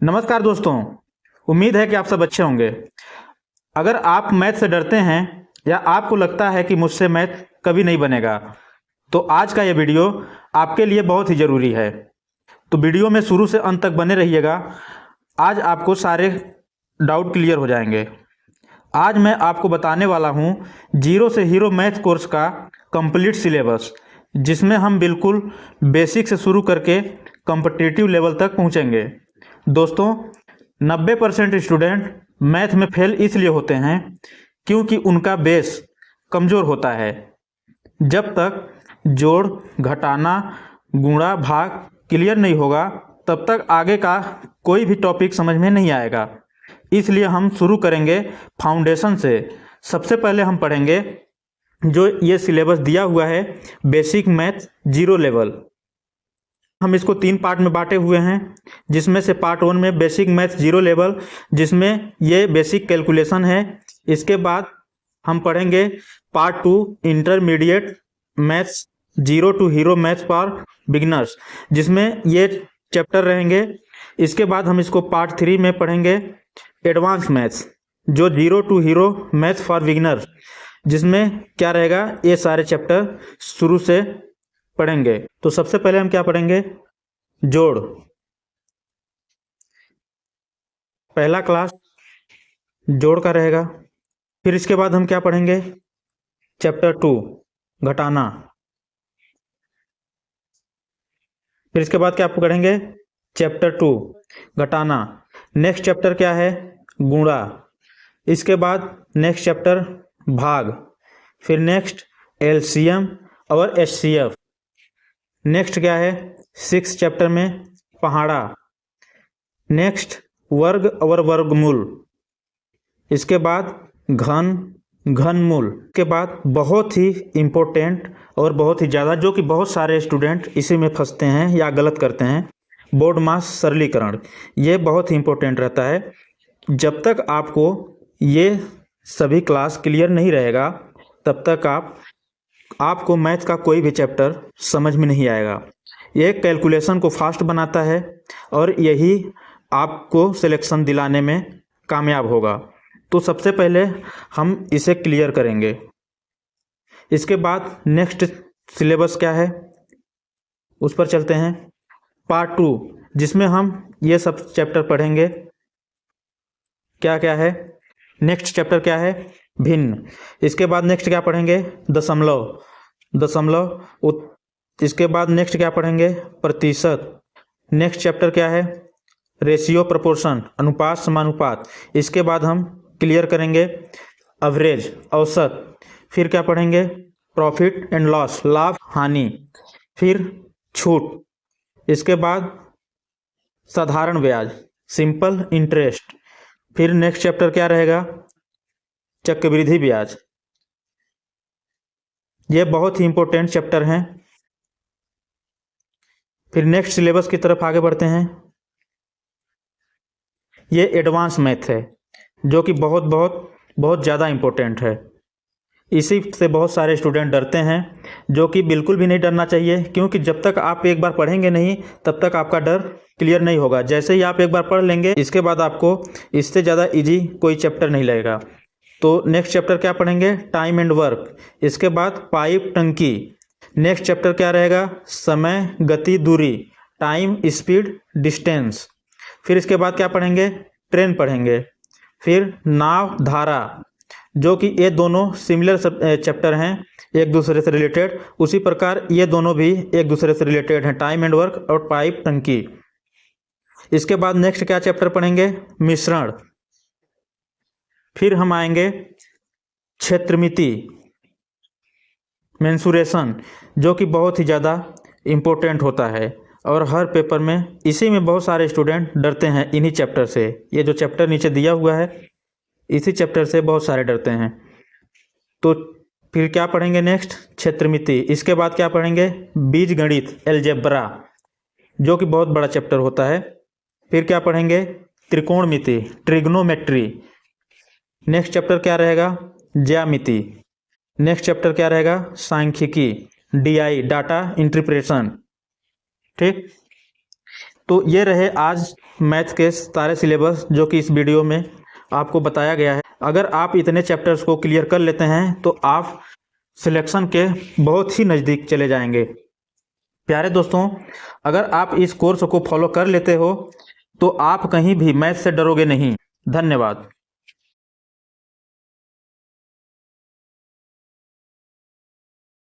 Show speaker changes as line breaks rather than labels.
नमस्कार दोस्तों। उम्मीद है कि आप सब अच्छे होंगे। अगर आप मैथ से डरते हैं या आपको लगता है कि मुझसे मैथ कभी नहीं बनेगा, तो आज का ये वीडियो आपके लिए बहुत ही ज़रूरी है। तो वीडियो में शुरू से अंत तक बने रहिएगा। आज आपको सारे डाउट क्लियर हो जाएंगे। आज मैं आपको बताने वाला हूँ जीरो से हीरो मैथ कोर्स का कंप्लीट सिलेबस, जिसमें हम बिल्कुल बेसिक से शुरू करके कॉम्पिटिटिव लेवल तक पहुँचेंगे। दोस्तों, 90% स्टूडेंट मैथ में फेल इसलिए होते हैं क्योंकि उनका बेस कमज़ोर होता है। जब तक जोड़, घटाना, गुणा, भाग क्लियर नहीं होगा, तब तक आगे का कोई भी टॉपिक समझ में नहीं आएगा। इसलिए हम शुरू करेंगे फाउंडेशन से। सबसे पहले हम पढ़ेंगे जो ये सिलेबस दिया हुआ है, बेसिक मैथ जीरो लेवल। हम इसको 3 पार्ट में बांटे हुए हैं, जिसमें से पार्ट 1 में बेसिक मैथ जीरो लेवल, जिसमें ये बेसिक कैलकुलेशन है। इसके बाद हम पढ़ेंगे part 2 intermediate maths zero to hero maths for beginners, जिसमें ये चैप्टर रहेंगे। इसके बाद हम इसको पार्ट 3 में पढ़ेंगे एडवांस मैथ्स, जो zero to hero maths for beginners, जिसमें क्या रहेगा, ये सारे चैप्टर शुरू से पढ़ेंगे। तो सबसे पहले हम क्या पढ़ेंगे, जोड़। पहला क्लास जोड़ का रहेगा। फिर इसके बाद हम क्या पढ़ेंगे, चैप्टर 2 घटाना। फिर इसके बाद क्या पढ़ेंगे, चैप्टर 2 घटाना। नेक्स्ट चैप्टर क्या है, गुणा। इसके बाद नेक्स्ट चैप्टर भाग। फिर नेक्स्ट एलसीएम और एचसीएफ। नेक्स्ट क्या है, 6 चैप्टर में पहाड़ा। नेक्स्ट वर्ग और वर्गमूल। इसके बाद घन, घनमूल। के बाद बहुत ही इम्पोर्टेंट और बहुत ही ज़्यादा, जो कि बहुत सारे स्टूडेंट इसी में फंसते हैं या गलत करते हैं, बोर्ड मास सरलीकरण। ये बहुत ही इम्पोर्टेंट रहता है। जब तक आपको ये सभी क्लास क्लियर नहीं रहेगा, तब तक आपको मैथ का कोई भी चैप्टर समझ में नहीं आएगा। ये कैलकुलेशन को फास्ट बनाता है और यही आपको सिलेक्शन दिलाने में कामयाब होगा। तो सबसे पहले हम इसे क्लियर करेंगे। इसके बाद नेक्स्ट सिलेबस क्या है, उस पर चलते हैं। पार्ट 2, जिसमें हम ये सब चैप्टर पढ़ेंगे। क्या क्या है, नेक्स्ट चैप्टर क्या है, भिन्न। इसके बाद नेक्स्ट क्या पढ़ेंगे, दशमलव। इसके बाद नेक्स्ट क्या पढ़ेंगे, प्रतिशत। नेक्स्ट चैप्टर क्या है, रेशियो प्रोपोर्शन, अनुपात समानुपात। इसके बाद हम क्लियर करेंगे एवरेज, औसत। फिर क्या पढ़ेंगे, प्रॉफिट एंड लॉस, लाभ हानि। फिर छूट। इसके बाद साधारण ब्याज, सिंपल इंटरेस्ट। फिर नेक्स्ट चैप्टर क्या रहेगा, चक्रवृद्धि ब्याज। ये बहुत ही इंपॉर्टेंट चैप्टर हैं। फिर नेक्स्ट सिलेबस की तरफ आगे बढ़ते हैं। ये एडवांस मैथ है, जो कि बहुत बहुत बहुत ज़्यादा इम्पोर्टेंट है। इसी से बहुत सारे स्टूडेंट डरते हैं, जो कि बिल्कुल भी नहीं डरना चाहिए, क्योंकि जब तक आप एक बार पढ़ेंगे नहीं, तब तक आपका डर क्लियर नहीं होगा। जैसे ही आप एक बार पढ़ लेंगे, इसके बाद आपको इससे ज़्यादा इजी कोई चैप्टर नहीं लगेगा। तो नेक्स्ट चैप्टर क्या पढ़ेंगे, टाइम एंड वर्क। इसके बाद पाइप, टंकी। नेक्स्ट चैप्टर क्या रहेगा, समय, गति, दूरी, टाइम, स्पीड, डिस्टेंस। फिर इसके बाद क्या पढ़ेंगे, ट्रेन पढ़ेंगे। फिर नाव, धारा, जो कि ये दोनों सिमिलर चैप्टर हैं, एक दूसरे से रिलेटेड। उसी प्रकार ये दोनों भी एक दूसरे से रिलेटेड हैं, टाइम एंड वर्क और पाइप, टंकी। इसके बाद नेक्स्ट क्या चैप्टर पढ़ेंगे, मिश्रण। फिर हम आएंगे क्षेत्रमिति, मेंसुरेशन, जो कि बहुत ही ज़्यादा इम्पोर्टेंट होता है और हर पेपर में इसी में बहुत सारे स्टूडेंट डरते हैं, इन्हीं चैप्टर से। ये जो चैप्टर नीचे दिया हुआ है, इसी चैप्टर से बहुत सारे डरते हैं। तो फिर क्या पढ़ेंगे, नेक्स्ट क्षेत्रमिति। इसके बाद क्या पढ़ेंगे, बीजगणित, अलजेब्रा, जो कि बहुत बड़ा चैप्टर होता है। फिर क्या पढ़ेंगे, त्रिकोणमिति, ट्रिग्नोमेट्री। नेक्स्ट चैप्टर क्या रहेगा, ज्यामिति। नेक्स्ट चैप्टर क्या रहेगा, सांख्यिकी, डीआई, डाटा इंटरप्रिटेशन। ठीक। तो ये रहे आज मैथ के सारे सिलेबस जो कि इस वीडियो में आपको बताया गया है। अगर आप इतने चैप्टर्स को क्लियर कर लेते हैं तो आप सिलेक्शन के बहुत ही नज़दीक चले जाएंगे। प्यारे दोस्तों, अगर आप इस कोर्स को फॉलो कर लेते हो तो आप कहीं भी मैथ से डरोगे नहीं। धन्यवाद।